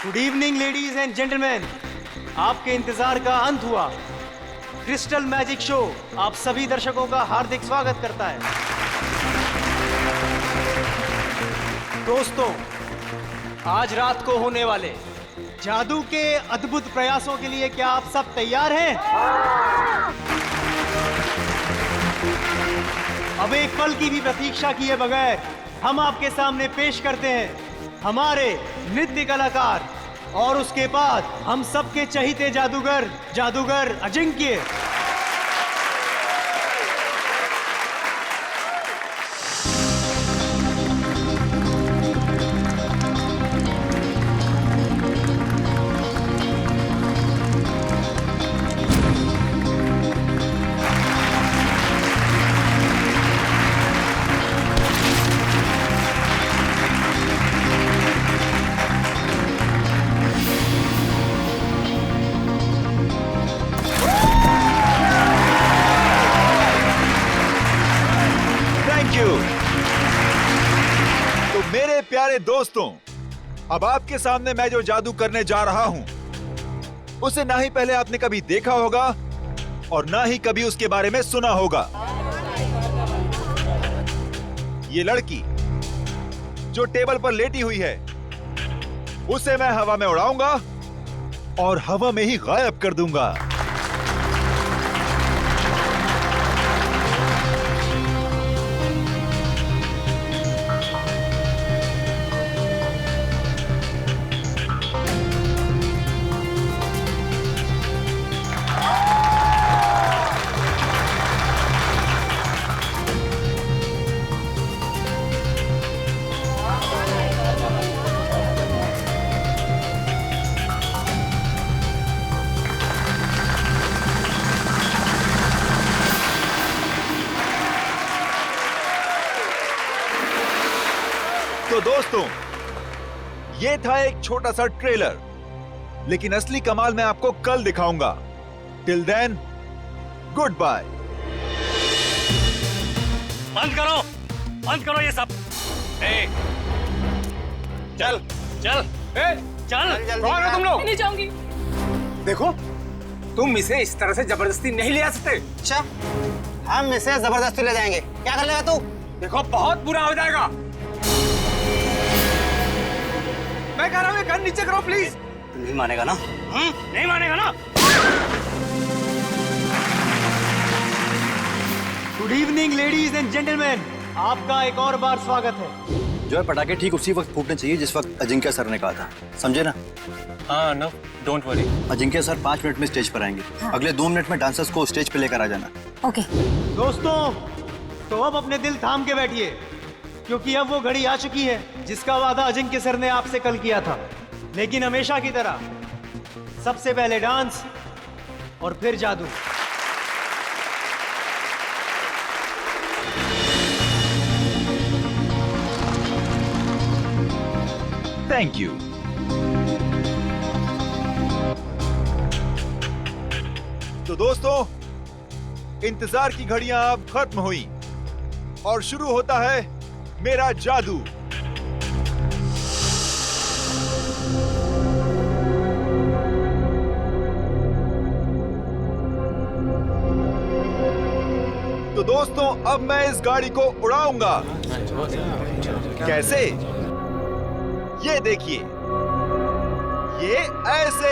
Good evening ladies and gentleman, आपके इंतजार का अंत हुआ। क्रिस्टल मैजिक शो आप सभी दर्शकों का हार्दिक स्वागत करता है। दोस्तों, आज रात को होने वाले जादू के अद्भुत प्रयासों के लिए क्या आप सब तैयार हैं? अब एक पल की भी प्रतीक्षा किए बगैर हम आपके सामने पेश करते हैं हमारे नृत्य कलाकार और उसके बाद हम सबके चहीते जादूगर अजिंक्य। तो मेरे प्यारे दोस्तों, अब आपके सामने मैं जो जादू करने जा रहा हूं उसे ना ही पहले आपने कभी देखा होगा और ना ही कभी उसके बारे में सुना होगा। ये लड़की जो टेबल पर लेटी हुई है उसे मैं हवा में उड़ाऊंगा और हवा में ही गायब कर दूंगा। तो दोस्तों, ये था एक छोटा सा ट्रेलर, लेकिन असली कमाल मैं आपको कल दिखाऊंगा। Till then, good bye. बंद करो ये सब। चल चल चल, कौन हो तुम लोग? नहीं जाऊंगी। देखो, तुम इसे इस तरह से जबरदस्ती नहीं ले आ सकते। अच्छा, हम इसे जबरदस्ती ले जाएंगे। क्या कर लेगा तू? देखो, बहुत बुरा हो जाएगा। मैं कह रहा हूँ, गन नीचे करो प्लीज। नहीं मानेगा ना? नहीं मानेगा ना? Good evening ladies and gentleman, आपका एक और बार स्वागत है। जो है पटाखे ठीक उसी वक्त फूटने चाहिए जिस वक्त अजिंक्य सर ने कहा था, समझे ना? हाँ, no, don't worry. Ajinkya sir 5 minute में स्टेज पर आएंगे। अगले 2 मिनट में डांसर्स को स्टेज पे लेकर आ जाना। ओके। दोस्तों, तो अब अपने दिल थाम के बैठिए, क्योंकि अब वो घड़ी आ चुकी है जिसका वादा अजिंक्य सर ने आपसे कल किया था। लेकिन हमेशा की तरह सबसे पहले डांस और फिर जादू। Thank you. तो दोस्तों, इंतजार की घड़ियां अब खत्म हुई और शुरू होता है मेरा जादू। तो दोस्तों, अब मैं इस गाड़ी को उड़ाऊंगा। कैसे? ये देखिए, ये ऐसे।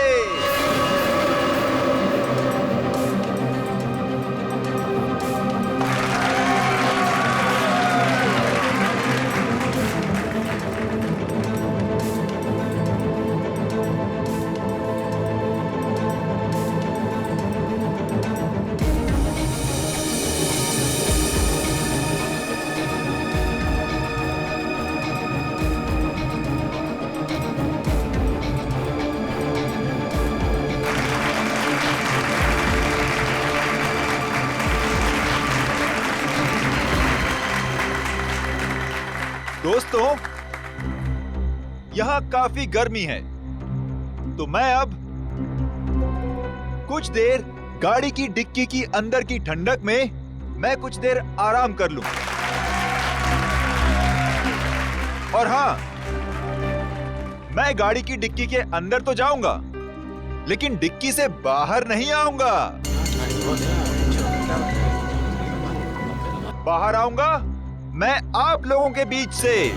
दोस्तों, यहां काफी गर्मी है, तो मैं अब कुछ देर गाड़ी की डिक्की की अंदर की ठंडक में मैं कुछ देर आराम कर लूं। और हाँ, मैं गाड़ी की डिक्की के अंदर तो जाऊंगा, लेकिन डिक्की से बाहर नहीं आऊंगा। बाहर आऊंगा मैं आप लोगों के बीच से।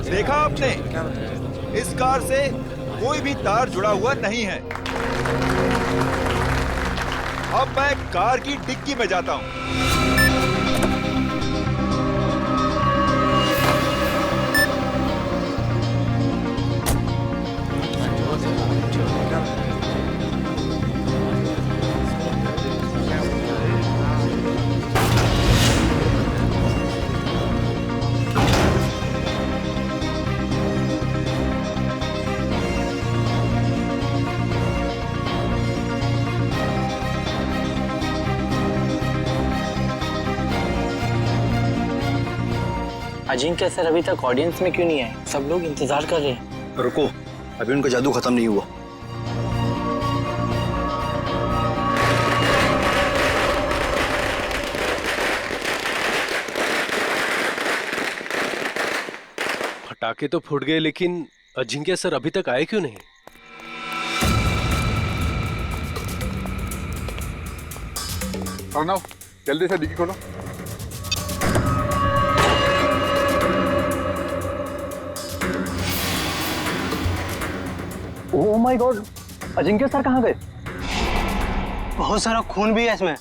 देखा आपने, इस कार से कोई भी तार जुड़ा हुआ नहीं है। अब मैं कार की डिक्की में जाता हूं। अजिंक्य सर अभी तक ऑडियंस में क्यों नहीं आए? सब लोग इंतजार कर रहे हैं। रुको, अभी उनका जादू खत्म नहीं हुआ। पटाखे तो फूट गए, लेकिन अजिंक्य सर अभी तक आए क्यों नहीं? अर्णव, जल्दी से डिक्की खोलो। Oh my God, Ajinkya sir कहाँ गए? बहुत सारा खून भी है इसमें।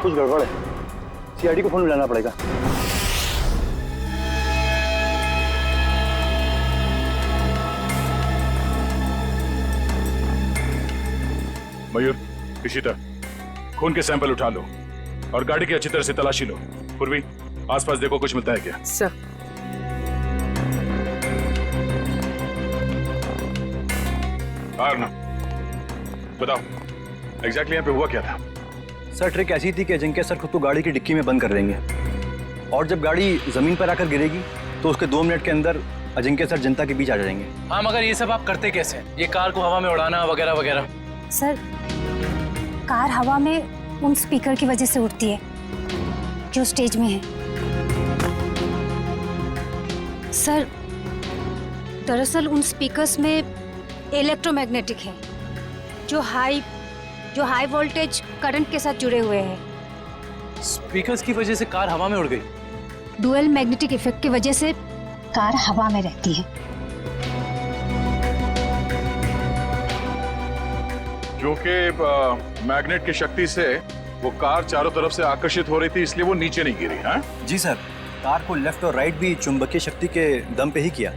कुछ गड़बड़ है, सीआईडी को फोन मिलाना पड़ेगा। मयूर, इशिता, खून के सैंपल उठा लो और गाड़ी की अच्छी तरह से तलाशी लो। पूर्वी, आसपास देखो कुछ मिलता है क्या? सर। आरना, बताओ एग्जैक्टली यहाँ पे हुआ क्या था? सर, ट्रिक ऐसी थी कि अजिंक्य सर खुद को गाड़ी की डिक्की में बंद कर देंगे और जब गाड़ी जमीन पर आकर गिरेगी तो उसके 2 मिनट के अंदर अजिंक्य सर जनता के बीच आ जाएंगे। हाँ, मगर ये सब आप करते कैसे? ये कार को हवा में उड़ाना वगैरह वगैरह। सर, कार हवा में उन स्पीकर की वजह से उड़ती है जो स्टेज में है। सर, दरअसल उन स्पीकर्स में इलेक्ट्रोमैग्नेटिक है जो हाई वोल्टेज करंट के साथ जुड़े हुए हैं। स्पीकर्स की वजह से कार हवा में उड़ गई। डुअल मैग्नेटिक इफेक्ट की वजह से कार हवा में रहती है। क्योंकि मैग्नेट की शक्ति से वो कार चारों तरफ से आकर्षित हो रही थी, इसलिए वो नीचे नहीं गिरी। हाँ जी सर, कार को लेफ्ट और राइट भी चुंबकीय शक्ति के दम पे ही किया।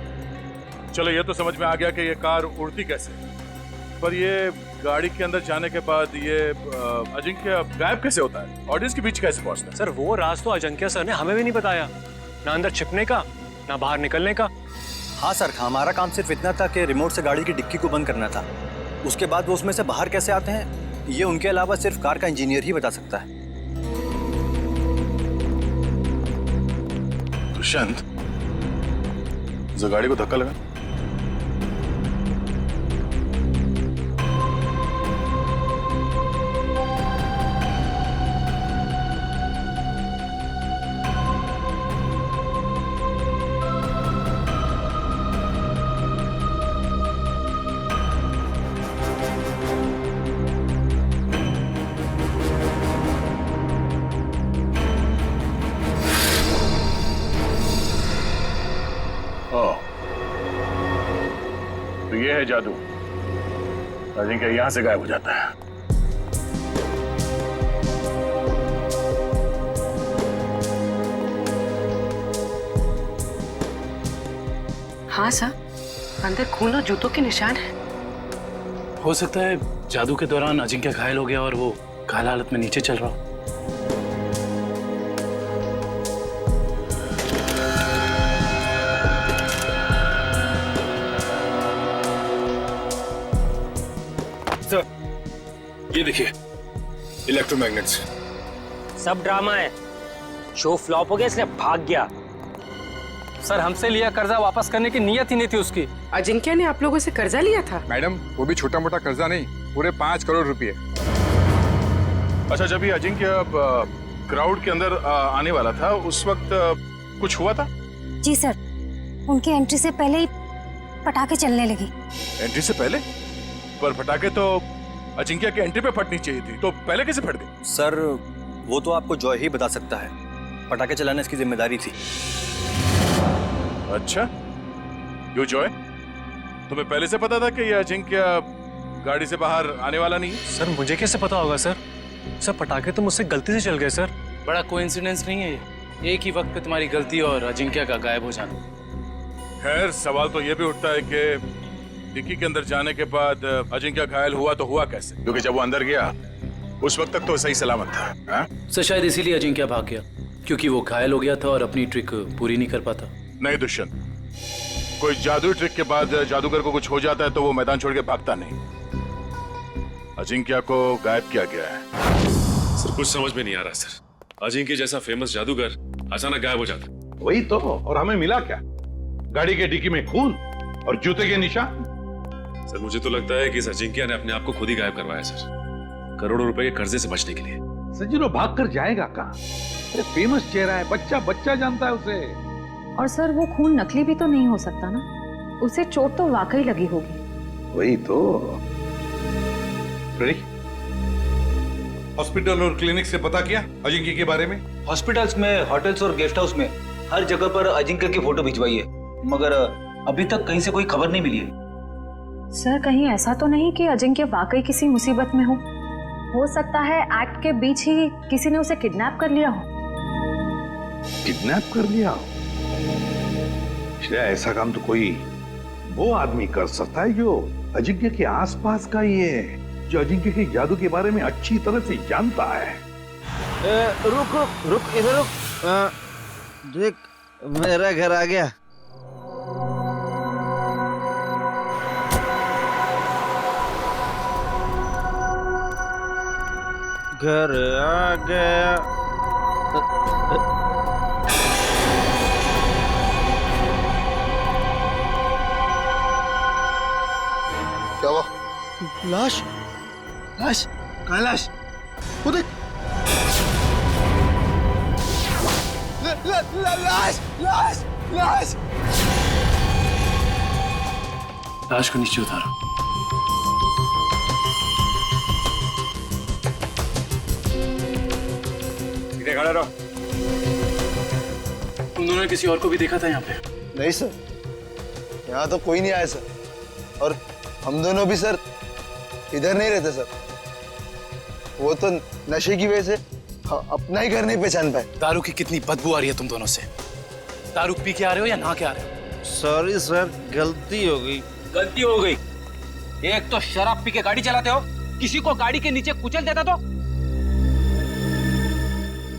चलो, ये तो समझ में आ गया कि ये कार उड़ती कैसे, पर ये गाड़ी के अंदर जाने के बाद ये अजिंक्य गायब कैसे होता है? ऑडियंस के बीच कैसे पहुंचता है? सर, वो राज तो अजिंक्य सर ने हमें भी नहीं बताया, ना अंदर छिपने का ना बाहर निकलने का। हाँ सर, हमारा काम सिर्फ इतना था कि रिमोट से गाड़ी की डिक्की को बंद करना था। उसके बाद वो उसमें से बाहर कैसे आते हैं, ये उनके अलावा सिर्फ कार का इंजीनियर ही बता सकता है। दुष्यंत, जो गाड़ी को धक्का लगा। तो ये है जादू। अजिंक्य यहां से गायब हो जाता है। हाँ सर, अंदर खून और जूतों के निशान है। हो सकता है जादू के दौरान अजिंक्य घायल हो गया और वो घायल हालत में नीचे चल रहा हो। ये देखिए इलेक्ट्रोमैग्नेट्स। सब ड्रामा है। शो फ्लॉप हो गया इसलिए भाग गया। सर हमसे लिया कर्जा वापस करने की नीयत ही नहीं थी उसकी। अजिंक्य ने आप लोगों से कर्जा लिया था? मैडम वो भी छोटा मोटा कर्जा नहीं, पूरे 5 करोड़ रुपए। अच्छा, जब ये अजिंक्य क्राउड के अंदर आने वाला था उस वक्त कुछ हुआ था? जी सर, उनकी एंट्री से पहले ही पटाखे चलने लगी। एंट्री से पहले? पर पटाखे तो अजिंक्य के एंट्री पे फटनी चाहिए थी, तो पहले कैसे फट गई? सर वो तो आपको जॉय ही बता सकता है, पटाखे चलाना इसकी जिम्मेदारी थी। अच्छा, यू जॉय, तुम्हें पहले से पता था कि ये अजिंक्य गाड़ी से बाहर आने वाला नहीं है? सर मुझे कैसे पता होगा सर? सर पटाखे तो मुझसे गलती से चल गए सर। बड़ा कोइंसिडेंस नहीं है ये, एक ही वक्त पे तुम्हारी गलती और अजिंक्य का गायब हो जाना। खैर, सवाल तो ये भी उठता है कि डिक्की के अंदर जाने के बाद अजिंक्य घायल हुआ तो हुआ कैसे? क्योंकि जब वो अंदर गया उस वक्त तक तो सही सलामत था। हा? सर शायद इसीलिए अजिंक्य भाग गया, क्योंकि वो घायल हो गया था और अपनी ट्रिक पूरी नहीं कर पाता। नहीं दुष्यंत, कोई जादुई ट्रिक के बाद जादूगर को कुछ हो जाता है तो वो मैदान छोड़ के भागता नहीं। अजिंक्य को गायब किया गया है। सर कुछ समझ में नहीं आ रहा सर, अजिंक्य जैसा फेमस जादूगर अचानक गायब हो जाता। वही तो, और हमें मिला क्या? गाड़ी के डिक्की में खून और जूते के निशान। सर मुझे तो लगता है कि इस अजिंक्य ने अपने आप को खुद ही गायब करवाया सर, करोड़ों रुपए के कर्जे से बचने के लिए। सजीरो भाग कर जाएगा कहाँ? फेमस चेहरा है, बच्चा जानता है उसे। और सर वो खून नकली भी तो नहीं हो सकता ना, उसे चोट तो वाकई लगी होगी। वही तो। हॉस्पिटल और क्लिनिक से पता किया अजिंक्य के बारे में? हॉस्पिटल्स में, होटल्स और गेस्ट हाउस में हर जगह पर अजिंक्य की फोटो भिजवाई है, मगर अभी तक कहीं से कोई खबर नहीं मिली है। सर कहीं ऐसा तो नहीं कि अजिंक्य वाकई किसी मुसीबत में हो सकता है एक्ट के बीच ही किसी ने उसे किडनैप कर लिया हो। किडनैप कर लिया हो? ऐसा काम तो कोई वो आदमी कर सकता है जो अजिंक्य के आसपास का ही है, जो अजिंक्य के जादू के बारे में अच्छी तरह से जानता है। रुक इधर रुक। देख मेरा घर आ गया। घर आ गया। क्या हुआ? लाश लाश कहाँ लाश? वो देख। लाश लाश लाश। लाश को नीचे उतारो। इधर खड़ा रहो। तुम दोनों ने किसी और को भी देखा था यहाँ पे? नहीं सर, यहाँ तो कोई नहीं आया सर, और हम दोनों भी सर इधर नहीं रहते सर। वो तो नशे की वजह से अपना ही घर नहीं पहचान पाए। दारू की कितनी बदबू आ रही है तुम दोनों से। दारू पी के आ रहे हो या नहा के आ रहे हो? सॉरी सर, गलती हो गई। गलती हो गई? एक तो शराब पी के गाड़ी चलाते हो, किसी को गाड़ी के नीचे कुचल देता तो।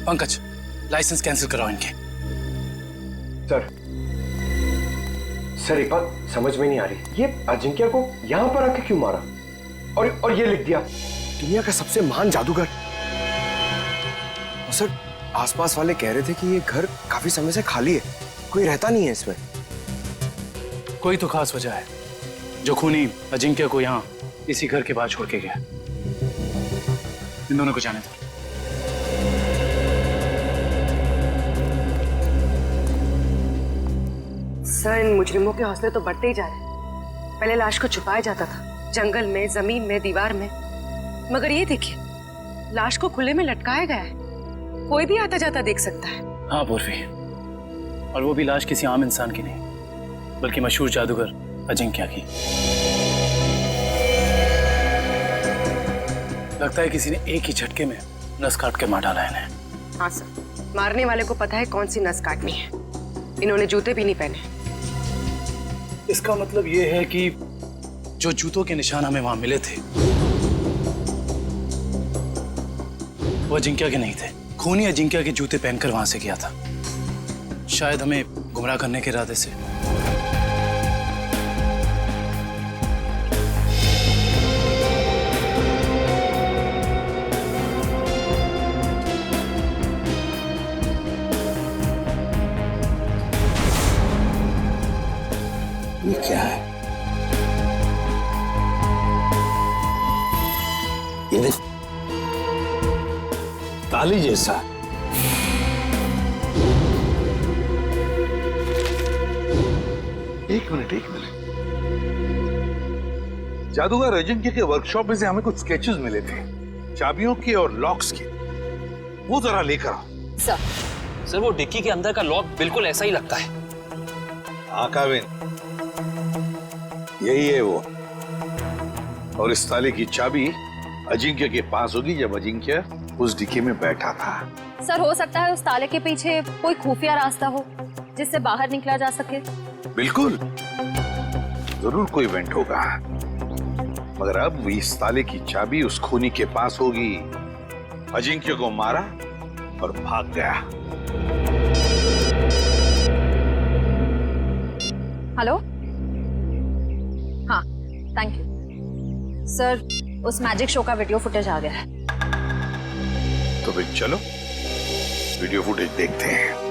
पंकज, लाइसेंस कैंसिल कराओ इनके। सर एक बात समझ में नहीं आ रही, ये अजिंक्य को यहाँ पर आके क्यों मारा? और ये लिख दिया दुनिया का सबसे महान जादूगर। और सर आसपास वाले कह रहे थे कि ये घर काफी समय से खाली है, कोई रहता नहीं है इसमें। कोई तो खास वजह है जो खूनी अजिंक्य को यहाँ इसी घर के बाहर छोड़ के गया। इन दोनों को जाने दो। सर इन मुजरिमों के हौसले तो बढ़ते ही जा रहे हैं। पहले लाश को छुपाया जाता था जंगल में, जमीन में, दीवार में, मगर ये देखिए लाश को खुले में लटकाया गया है, कोई भी आता जाता देख सकता है। हाँ पूर्वी, और वो भी लाश किसी आम इंसान की नहीं बल्कि मशहूर जादूगर अजिंक्य की। लगता है किसी ने एक ही झटके में नस काट के मार डाला है इन्हें। हाँ सर, मारने वाले को पता है कौन सी नस काटनी है। इन्होंने जूते भी नहीं पहने। इसका मतलब ये है कि जो जूतों के निशान हमें वहां मिले थे वो अजिंक्य के नहीं थे। खूनी अजिंक्य के जूते पहनकर वहां से गया था, शायद हमें गुमराह करने के इरादे से। ताली जैसा। एक मिनट। जादूगर अजिंक्य के वर्कशॉप में से हमें कुछ स्केचेस मिले थे, चाबियों के और लॉक्स के। वो जरा लेकर आओ। सर वो डिक्की के अंदर का लॉक बिल्कुल ऐसा ही लगता है। हाँ काविन, यही है वो। और इस ताले की चाबी अजिंक्य के पास होगी जब अजिंक्य उस डिक्की में बैठा था। सर हो सकता है उस ताले के पीछे कोई खुफिया रास्ता हो जिससे बाहर निकला जा सके। बिल्कुल, जरूर कोई इवेंट होगा, मगर अब इस ताले की चाबी उस खूनी के पास होगी। अजिंक्य को मारा और भाग गया। हेलो, हाँ थैंक यू सर, उस मैजिक शो का वीडियो फुटेज आ गया है। तो फिर चलो वीडियो फुटेज देखते हैं।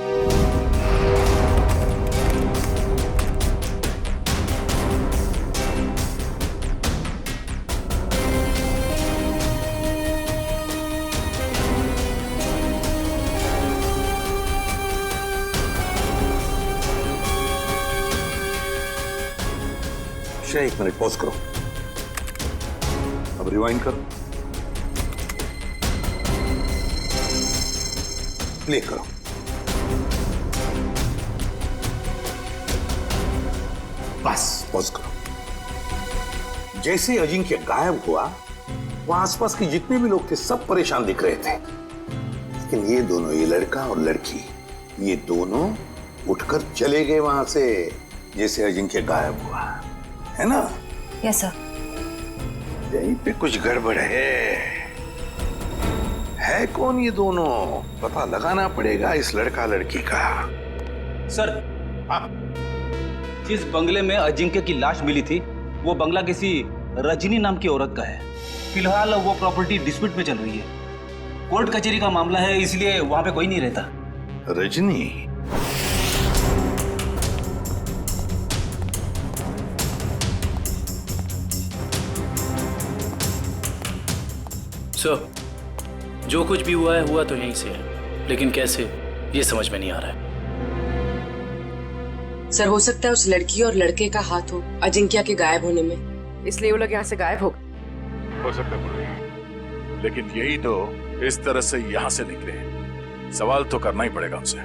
एक मिनट पॉज करो, अब रिवाइंड करो, प्ले करो। बस पॉज करो। जैसे अजिंक्य गायब हुआ, वहां आसपास के जितने भी लोग थे सब परेशान दिख रहे थे, लेकिन ये दोनों, ये लड़का और लड़की, ये दोनों उठकर चले गए वहां से जैसे अजिंक्य गायब हुआ, है ना? Yes sir. यहीं पे कुछ गड़बड़ है कौन ये दोनों? पता लगाना पड़ेगा इस लड़का लड़की का। सर, जिस बंगले में अजिंक्य की लाश मिली थी वो बंगला किसी रजनी नाम की औरत का है। फिलहाल वो प्रॉपर्टी डिस्प्यूट में चल रही है, कोर्ट कचहरी का मामला है, इसलिए वहां पे कोई नहीं रहता। रजनी? सर, जो कुछ भी हुआ है हुआ तो यहीं से है, लेकिन कैसे ये समझ में नहीं आ रहा है। सर हो सकता है उस लड़की और लड़के का हाथ हो अजिंक्य के गायब होने में, इसलिए वो लोग यहाँ से गायब हो गए। हो सकता है, लेकिन यही तो इस तरह से यहाँ से निकले, सवाल तो करना ही पड़ेगा उनसे।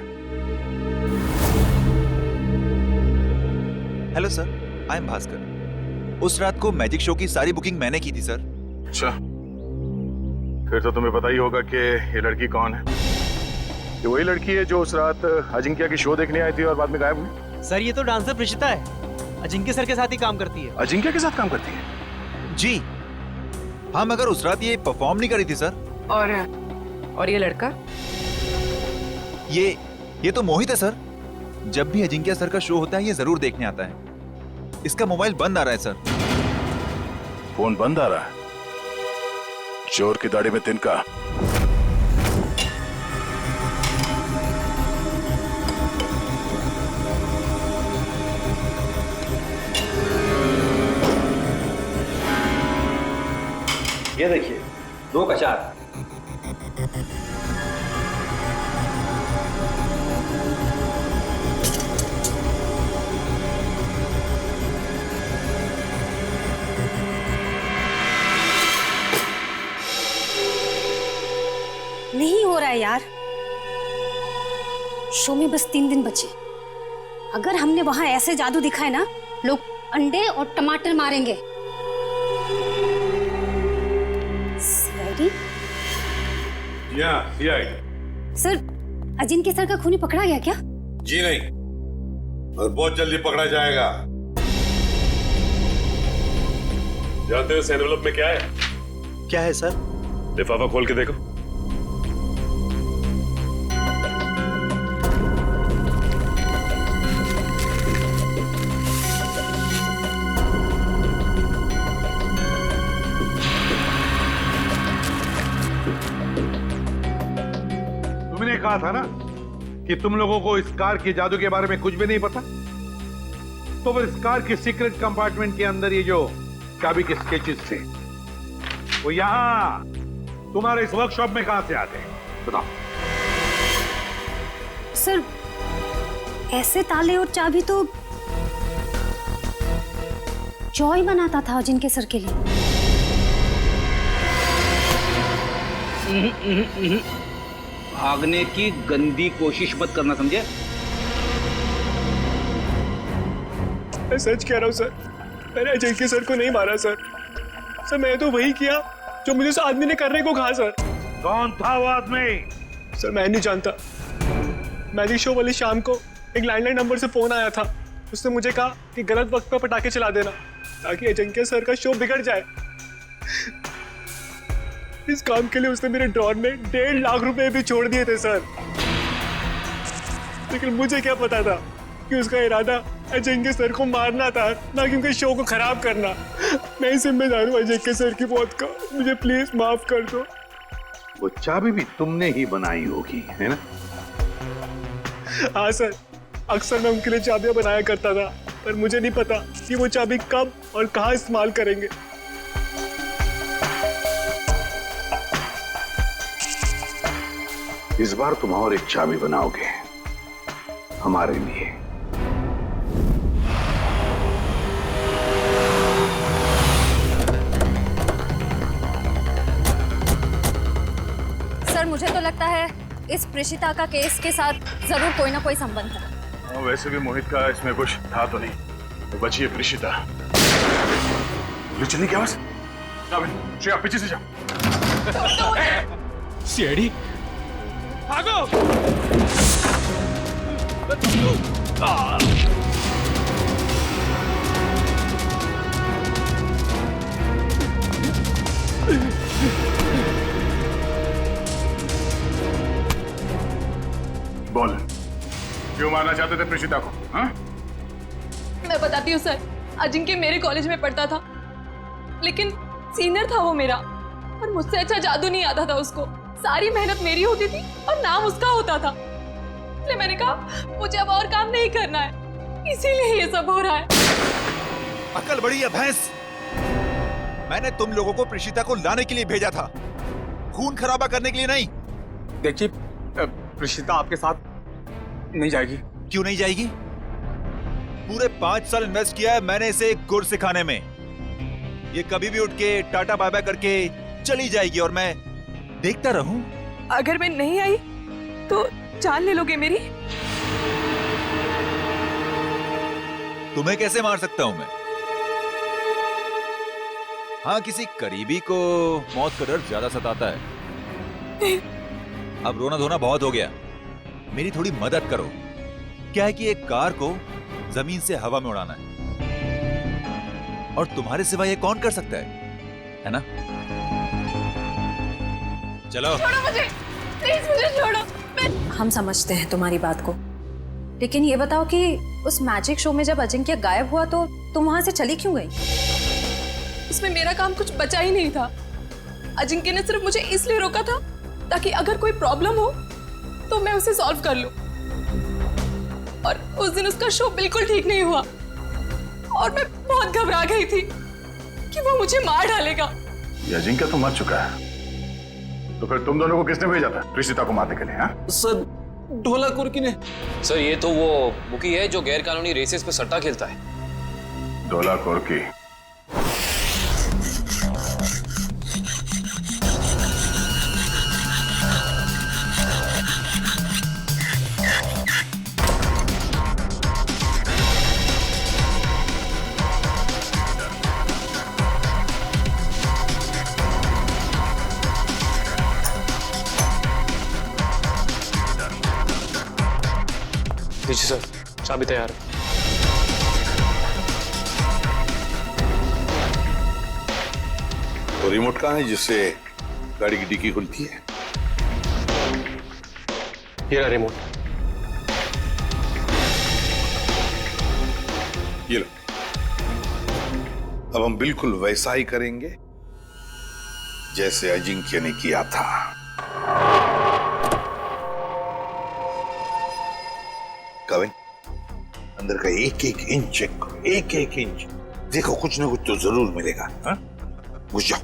Hello sir, I am Bhaskar. उस रात को मैजिक शो की सारी बुकिंग मैंने की थी सर। अच्छा, फिर तो तुम्हें पता ही होगा कि ये लड़की कौन है। ये वही लड़की है जो उस रात अजिंक्य की शो देखने आई थी और बाद में गायब हुई। सर ये तो डांसर प्रिशिता है, अजिंक्य सर के साथ ही काम करती है। अजिंक्य के साथ काम करती है? जी हाँ, मगर उस रात ये परफॉर्म नहीं करी थी सर। और ये लड़का? ये तो मोहित है सर। जब भी अजिंक्य सर का शो होता है ये जरूर देखने आता है। इसका मोबाइल बंद आ रहा है सर। फोन बंद आ रहा है? चोर की दाढ़ी में तिनका। ये देखिए, 2 का 4। नहीं हो रहा है यार, शो में बस 3 दिन बचे। अगर हमने वहां ऐसे जादू दिखाए ना, लोग अंडे और टमाटर मारेंगे। सीआईडी? सर, अजिंक्य सर का खूनी पकड़ा गया क्या? जी नहीं, और बहुत जल्दी पकड़ा जाएगा। जानते हो इस एनवेलप में क्या है? क्या है सर? लिफाफा खोल के देखो। तुमने कहा था ना कि तुम लोगों को इस कार के जादू के बारे में कुछ भी नहीं पता, तो फिर इस कार के सीक्रेट कंपार्टमेंट के अंदर ये जो चाबी के स्केचेस थे वो यहां तुम्हारे इस वर्कशॉप में कहां से आते हैं? बताओ। सर, ऐसे ताले और चाबी तो जॉय बनाता था अजिंक्य सर के लिए। भागने की गंदी कोशिश मत करना, समझे? मैं सच कह रहा हूँ सर, मैंने अजिंक्य सर को नहीं मारा सर। सर मैं तो वही किया जो मुझे उस आदमी ने करने को कहा सर। कौन था वो आदमी? सर मैं नहीं जानता। मैजिक शो वाली शाम को एक लैंडलाइन नंबर से फोन आया था। उसने मुझे कहा कि गलत वक्त पर पटाखे चला देना ताकि अजिंक्य सर का शो बिगड़ जाए। इस काम के लिए उसने मेरे ड्रॉर में 1.5 लाख रुपए भी छोड़ दिए थे सर। लेकिन मुझे क्या पता था कि उसका इरादा अजिंक्य सर को मारना था, ना कि उनके शो को खराब करना। मैं ही जिम्मेदार हूँ अजिंक्य सर की मौत का। मुझे प्लीज माफ कर दो। वो चाबी भी तुमने ही बनाई होगी, है ना? हाँ सर, अक्सर मैं उनके लिए चाबियां बनाया करता था, पर मुझे नहीं पता कि वो चाबी कब और कहाँ इस्तेमाल करेंगे। इस बार तुम और एक चाबी बनाओगे हमारे लिए। सर मुझे तो लगता है इस प्रेषिता का केस के साथ जरूर कोई ना कोई संबंध है। वैसे भी मोहित का इसमें कुछ था तो नहीं, तो बची है प्रेषिता। ये चलने की आवाज। श्रेया पीछे से जाओ। सीआईडी भागो। बोल, क्यों मारना चाहते थे प्रेषिता को? हाँ? मैं बताती हूँ सर, अजिंक्य मेरे कॉलेज में पढ़ता था, लेकिन सीनियर था वो मेरा, और मुझसे अच्छा जादू नहीं आता था उसको। सारी मेहनत मेरी होती थी और नाम उसका होता था। इसलिए मैंने कहा मुझे अब और काम नहीं करना है, इसीलिए ये सब हो रहा है। अकल बड़ी है भैंस। मैंने तुम लोगों को प्रेषिता को लाने के लिए भेजा था, खून खराबा करने के लिए नहीं। देखिए, प्रेषिता आपके साथ नहीं जाएगी। क्यों नहीं जाएगी? पूरे 5 साल इन्वेस्ट किया है मैंने इसे गुर सिखाने में। ये कभी भी उठ के टाटा बाय बाय करके चली जाएगी और मैं देखता रहूं। अगर मैं नहीं आई तो जान ले लोगे मेरी? तुम्हें कैसे मार सकता हूं मैं? हाँ, किसी करीबी को मौत का डर ज्यादा सताता है। अब रोना धोना बहुत हो गया, मेरी थोड़ी मदद करो। क्या है कि एक कार को जमीन से हवा में उड़ाना है, और तुम्हारे सिवा ये कौन कर सकता है ना? चलो छोड़ो मुझे, प्लीज मुझे छोड़ो। हम समझते हैं तुम्हारी बात को, लेकिन ये बताओ कि उस मैजिक शो में जब अजिंक्य गायब हुआ तो तुम वहां से चली क्यों गई? उसमें मेरा काम कुछ बचा ही नहीं था। अजिंक्य ने सिर्फ मुझे इसलिए रोका था ताकि अगर कोई प्रॉब्लम हो तो मैं उसे सॉल्व कर लूं। और उस दिन उसका शो बिल्कुल ठीक नहीं हुआ और मैं बहुत घबरा गई थी कि वो मुझे मार डालेगा। ये अजिंक्य तो मर चुका है, तो फिर तुम दोनों को किसने भेजा था प्रेषिता को मारने के लिए? हाँ? सर, ढोला कुर्की ने। सर ये तो वो बुकी है जो गैर कानूनी रेसेस पे सट्टा खेलता है। ढोला कुर्की? जी सर, चाबी तैयार है। तो रिमोट कहाँ है जिससे गाड़ी की डिक्की खुलती है? ये रहा रिमोट। ये लो। अब हम बिल्कुल वैसा ही करेंगे जैसे अजिंक्य ने किया था। कविन, अंदर का एक एक इंच चेक करो, एक एक इंच। देखो कुछ ना कुछ तो जरूर मिलेगा। हाँ? घुस जाओ।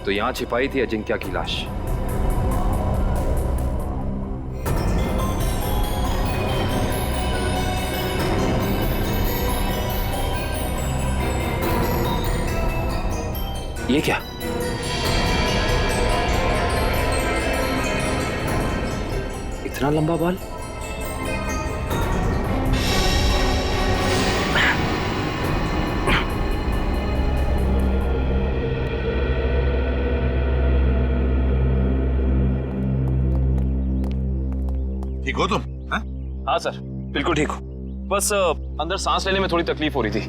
तो यहाँ छिपाई थी अजिंक्या की लाश। ये क्या? इतना लंबा बाल? ठीक हो तुम? हाँ सर, बिल्कुल ठीक हो। बस अंदर सांस लेने में थोड़ी तकलीफ हो रही थी।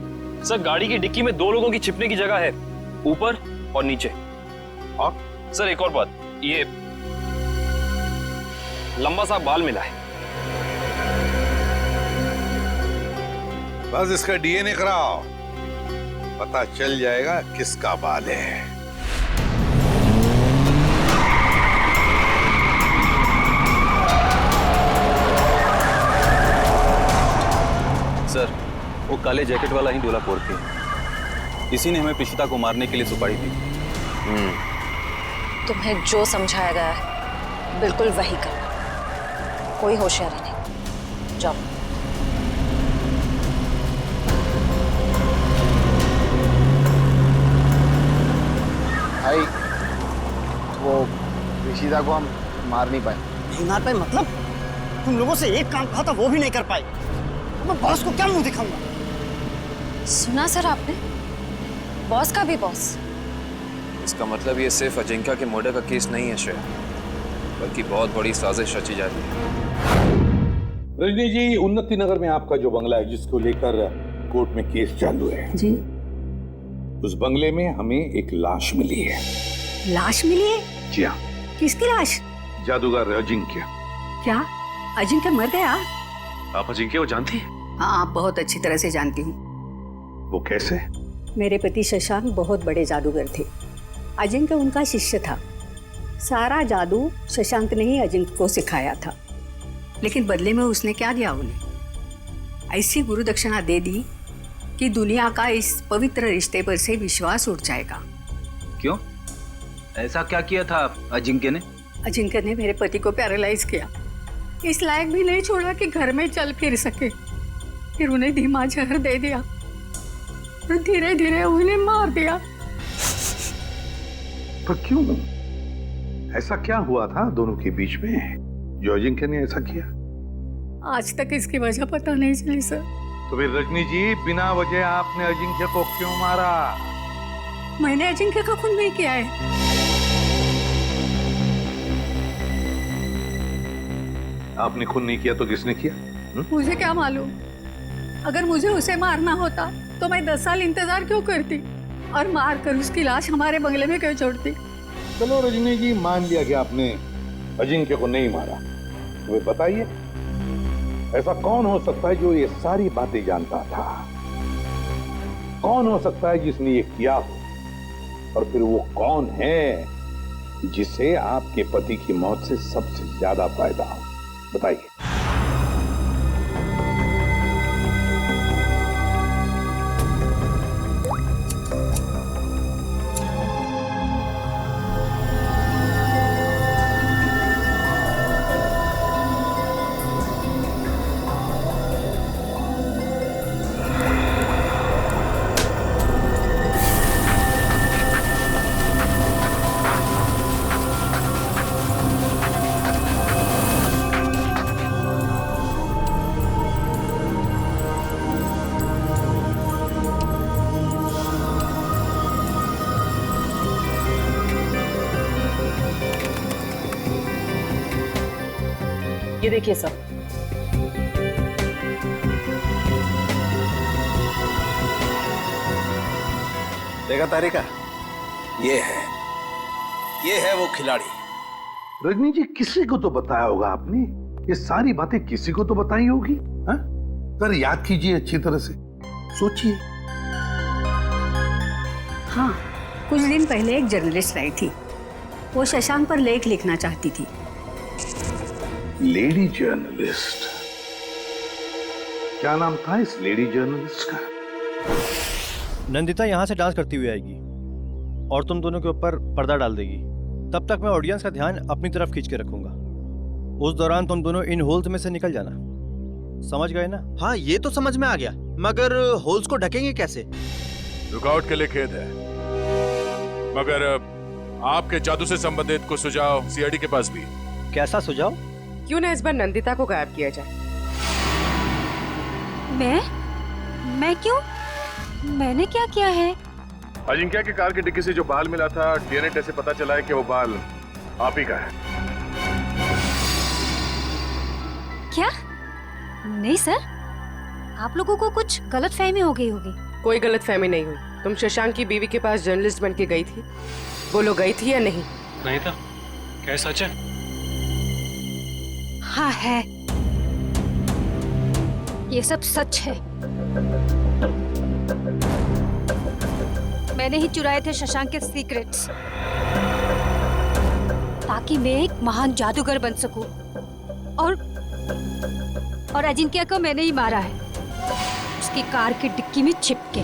सर, गाड़ी की डिक्की में 2 लोगों की छिपने की जगह है, ऊपर और नीचे। और सर एक और बात, ये लंबा सा बाल मिला है। बस इसका डीएनए कराओ, पता चल जाएगा किसका बाल है। सर, वो काले जैकेट वाला ही डोलापोर थे। इसी ने हमें प्रीशिता को मारने के लिए सुपारी दी। तुम्हें जो समझाया गया है बिल्कुल वही करना, कोई होशियारी नहीं। जाओ। भाई, वो प्रीशिता को हम मार नहीं पाए। नहीं मार पाए मतलब? तुम लोगों से एक काम कहा था वो भी नहीं कर पाए। मैं बॉस को क्या मुंह दिखाऊंगा? सुना सर आपने? बॉस का भी बॉस। इसका मतलब ये सिर्फ अजिंक्या के मर्डर का केस नहीं है श्रेया, बल्कि बहुत बड़ी साजिश रची जा रही है। रजनी जी, उन्नति नगर में आपका जो बंगला है जिसको लेकर कोर्ट में केस चालू है जी, उस बंगले में हमें एक लाश मिली है। लाश मिली है? जी हाँ। किसकी लाश? जादूगर अजिंक्य। क्या अजिंक्य मर गया? आप अजिंक्य को जानती हैं? हाँ, बहुत अच्छी तरह से जानती हूँ। वो कैसे? मेरे पति शशांक बहुत बड़े जादूगर थे। अजिंक्य उनका शिष्य था। सारा जादू शशांक ने ही अजिंक्य को सिखाया था, लेकिन बदले में उसने क्या दिया उन्हें? ऐसी गुरु दक्षिणा दे दी कि दुनिया का इस पवित्र रिश्ते पर से विश्वास उठ जाएगा। क्यों? ऐसा क्या किया था अजिंक्य ने? अजिंक्य ने मेरे पति को पैरालाइज किया, इस लायक भी नहीं छोड़ा कि घर में चल फिर सके। फिर उन्हें धीमा जहर दे दिया और धीरे धीरे उन्हें मार दिया। पर क्यों? ऐसा क्या हुआ था दोनों के बीच में जो अजिंक्य ने ऐसा किया? आज तक इसकी वजह पता नहीं चली सर। तो फिर रजनी जी, बिना वजह आपने अजिंक्य को क्यों मारा? मैंने अजिंक्य का खून नहीं किया है। आपने खून नहीं किया तो किसने किया? मुझे क्या मालूम? अगर मुझे उसे मारना होता तो मैं 10 साल इंतजार क्यों करती और मार कर उसकी लाश हमारे बंगले में क्यों छोड़ती? चलो रजनी जी, मान लिया कि आपने अजिंक्य को नहीं मारा। तुम्हें बताइए, ऐसा कौन हो सकता है जो ये सारी बातें जानता था? कौन हो सकता है जिसने ये किया हो? और फिर वो कौन है जिसे आपके पति की मौत से सबसे ज्यादा फायदा हो? बताइए। ये देखिए सब। देखा तारिका? ये है वो खिलाड़ी। रजनी जी, किसी को तो बताया होगा आपने। ये सारी बातें किसी को तो बताई होगी। हाँ? सर, याद कीजिए अच्छी तरह से, सोचिए। हाँ, कुछ दिन पहले एक जर्नलिस्ट आई थी। वो शशांक पर लेख लिखना चाहती थी। Lady journalist? क्या नाम था इस लेडी जर्नलिस्ट का? नंदिता यहाँ से डांस करती हुई आएगी। और तुम दोनों के ऊपर पर्दा डाल देगी। तब तक मैं ऑडियंस का ध्यान अपनी तरफ खींच के रखूंगा। उस दौरान तुम दोनों इन होल्स में से निकल जाना। समझ गए ना? हाँ, ये तो समझ में आ गया, मगर होल्स को ढकेंगे कैसे? रुकावट के लिए खेद है, मगर आपके जादू से संबंधित कुछ सुझाव सीआईडी के पास भी। कैसा सुझाव? क्यों ना इस बार नंदिता को गायब किया जाए? मैं क्यों? मैंने क्या किया है? अजिंक्य की कार की डिक्की से जो बाल मिला था, डीएनए टेस्ट से पता चला है कि वो बाल आप ही का है। क्या? नहीं सर, आप लोगों को कुछ गलतफहमी हो गई होगी। कोई गलतफहमी नहीं हुई। तुम शशांक की बीवी के पास जर्नलिस्ट बन के गई थी, बोलो गई थी या नहीं? नहीं था। क्या सच है? हाँ है, ये सब सच है। मैंने ही चुराए थे शशांक के सीक्रेट्स, ताकि मैं एक महान जादूगर बन सकूं। और अजिंक्य को मैंने ही मारा है, उसकी कार की डिक्की में छिप के।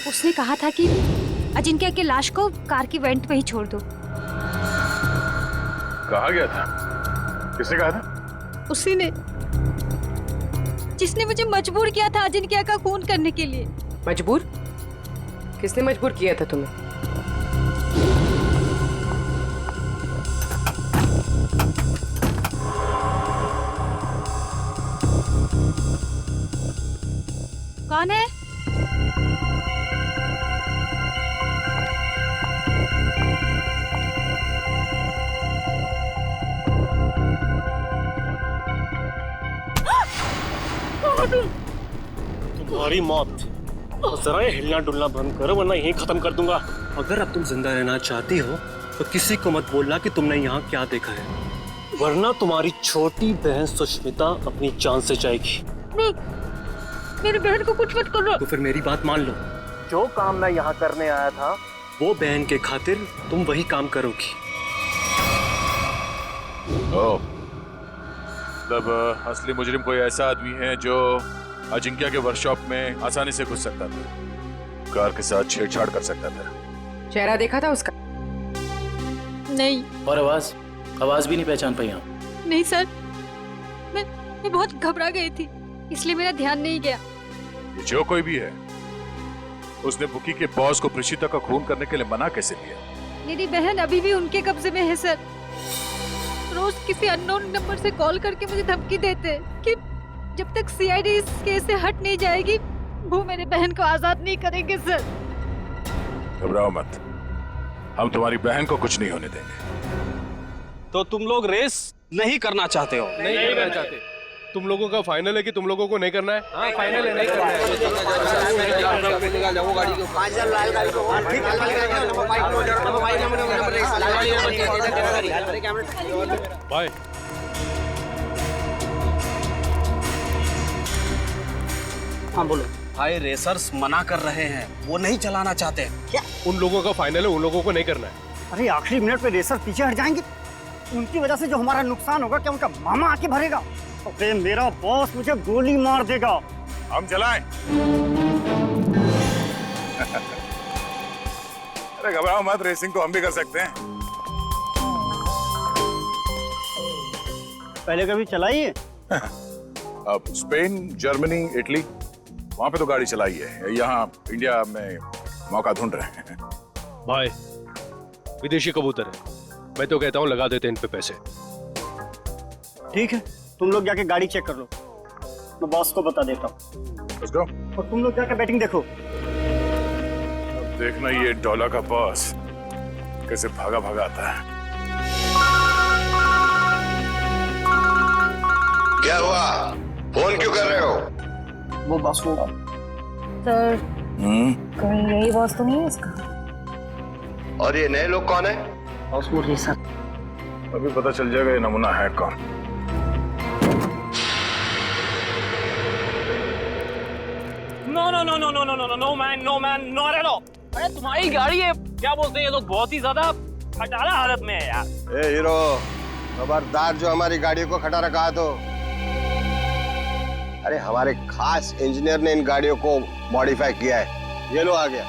उसने कहा था कि अजिंक्य के लाश को कार की वेंट पे ही छोड़ दो। कहा गया था? किसने कहा था? उसी ने, जिसने मुझे मजबूर किया था अजिंक्य का खून करने के लिए। मजबूर? किसने मजबूर किया था तुम्हें? कौन है? तुम्हारी मौत। और जरा ये हिलना डुलना बंद करो, वरना यहीं खत्म कर दूंगा। अगर अब तुम जिंदा रहना चाहती हो तो किसी को मत बोलना कि तुमने यहाँ क्या देखा है, वरना तुम्हारी छोटी बहन सुष्मिता अपनी जान से जाएगी। नहीं, मेरी बहन को कुछ मत करो। तो फिर मेरी बात मान लो। जो काम मैं यहाँ करने आया था, वो बहन के खातिर तुम वही काम करोगी। मतलब असली मुजरिम कोई ऐसा आदमी है जो अजिंक्य के वर्कशॉप में आसानी से घुस सकता था, कार के साथ छेड़छाड़ कर सकता था। चेहरा देखा था उसका? नहीं। और आवाज भी नहीं पहचान पाई आप? नहीं सर, मैं बहुत घबरा गई थी, इसलिए मेरा ध्यान नहीं गया। जो कोई भी है, उसने बुकी के बॉस को प्रीशिता का खून करने के लिए मना कैसे किया? मेरी बहन अभी भी उनके कब्जे में है सर। रोज किसी अननोन नंबर से कॉल करके मुझे धमकी देते कि जब तक सीआईडी इस केस से हट नहीं जाएगी, वो मेरे बहन को आजाद नहीं करेंगे सर। घबराओ मत, हम तुम्हारी बहन को कुछ नहीं होने देंगे। तो तुम लोग रेस नहीं करना चाहते हो? नहीं करना चाहते। तुम लोगों का फाइनल है कि तुम लोगों को नहीं करना है? हाँ, फाइनल है, नहीं करना है। बाय। हाँ बोलो। भाई रेसर्स मना कर रहे हैं, वो नहीं चलाना चाहते। क्या? उन लोगों का फाइनल है, उन लोगों को नहीं करना है। अरे आखिरी मिनट पे रेसर पीछे हट जाएंगे, उनकी वजह से जो हमारा नुकसान होगा, क्या उनका मामा आके भरेगा? अरे मेरा बॉस मुझे गोली मार देगा। हम चलाएं? अरे घबराओ मत, रेसिंग तो हम भी कर सकते हैं। पहले कभी चलाई है? अब स्पेन, जर्मनी, इटली, वहां पे तो गाड़ी चलाई है। यहाँ इंडिया में मौका ढूंढ रहे हैं। भाई विदेशी कबूतर है, मैं तो कहता हूँ लगा देते इन पे पैसे। ठीक है, तुम लोग जाके गाड़ी चेक कर लो, मैं बॉस को बता देता हूँ। Let's go. और तुम लोग जाके बैटिंग देखो। अब देखना ये डॉलर का बॉस कैसे भागा भागा आता है। क्या हुआ? फोन क्यों कर रहे हो? वो बॉस को। सर, कहीं यही बॉस तो नहीं है इसका? और ये नए लोग कौन है? बॉस वो रेसर। अभी पता चल जाएगा ये नमूना है कौन। No no no no no no no no man not at all. अरे तुम्हारी गाड़ी है, क्या बोलते हैं ये लोग, बहुत ही ज्यादा खटारा हालत में है यार। ए हीरो, खबरदार जो हमारी गाड़ियों को खटारा कहा तो। अरे हमारे खास इंजीनियर ने इन गाड़ियों को मॉडिफाई किया है। ये लो आ गया।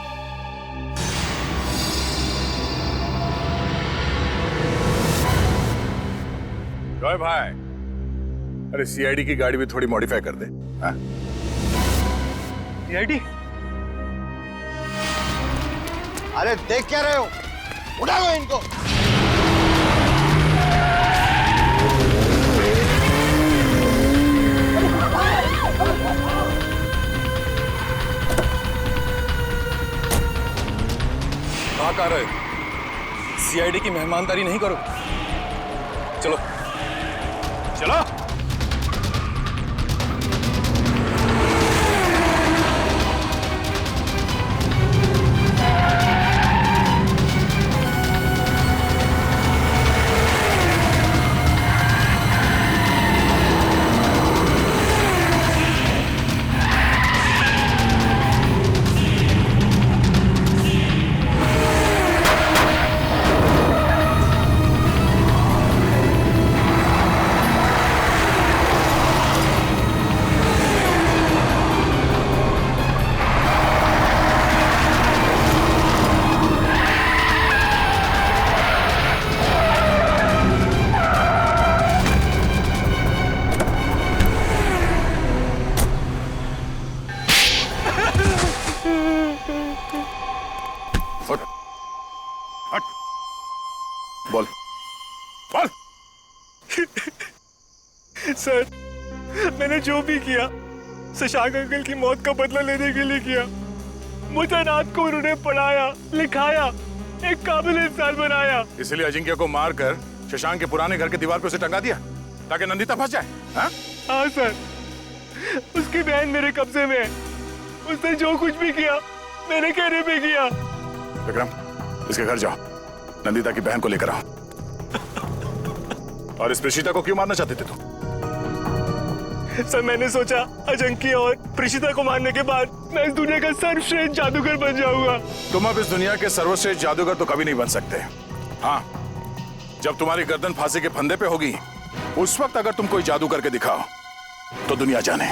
जॉय भाई, अरे सीआईडी की गाड़ी भी थोड़ी मॉडिफाई कर दे। सीआईडी? अरे देख क्या रहे हो, उठाओ इनको। भाग आ रहे, सीआईडी की मेहमानदारी नहीं करो। चलो चलो। बोल बोल। सर, मैंने जो भी किया शशांक अंकल की मौत का बदला लेने के लिए किया। मुझे रात को उन्होंने पढ़ाया, लिखाया, एक काबिल इंसान बनाया। इसलिए अजिंक्य को मारकर शशांक के पुराने घर के दीवार पे उसे टंगा दिया ताकि नंदिता फंस जाए। हाँ सर, उसकी बहन मेरे कब्जे में है। उसने जो कुछ भी किया मैंने कहने पे किया। विक्रम, इसके घर जाओ, नंदिता की बहन को लेकर आओ। और इस प्रेषिता को क्यों मारना चाहते थे तुम? सर, मैंने सोचा अजिंक्य और प्रेषिता को मारने के बाद मैं इस दुनिया का सर्वश्रेष्ठ जादूगर बन जाऊंगा। तुम अब इस दुनिया के सर्वश्रेष्ठ जादूगर तो कभी नहीं बन सकते। हाँ, जब तुम्हारी गर्दन फांसी के फंदे पे होगी, उस वक्त अगर तुम कोई जादू करके दिखाओ तो दुनिया जाने।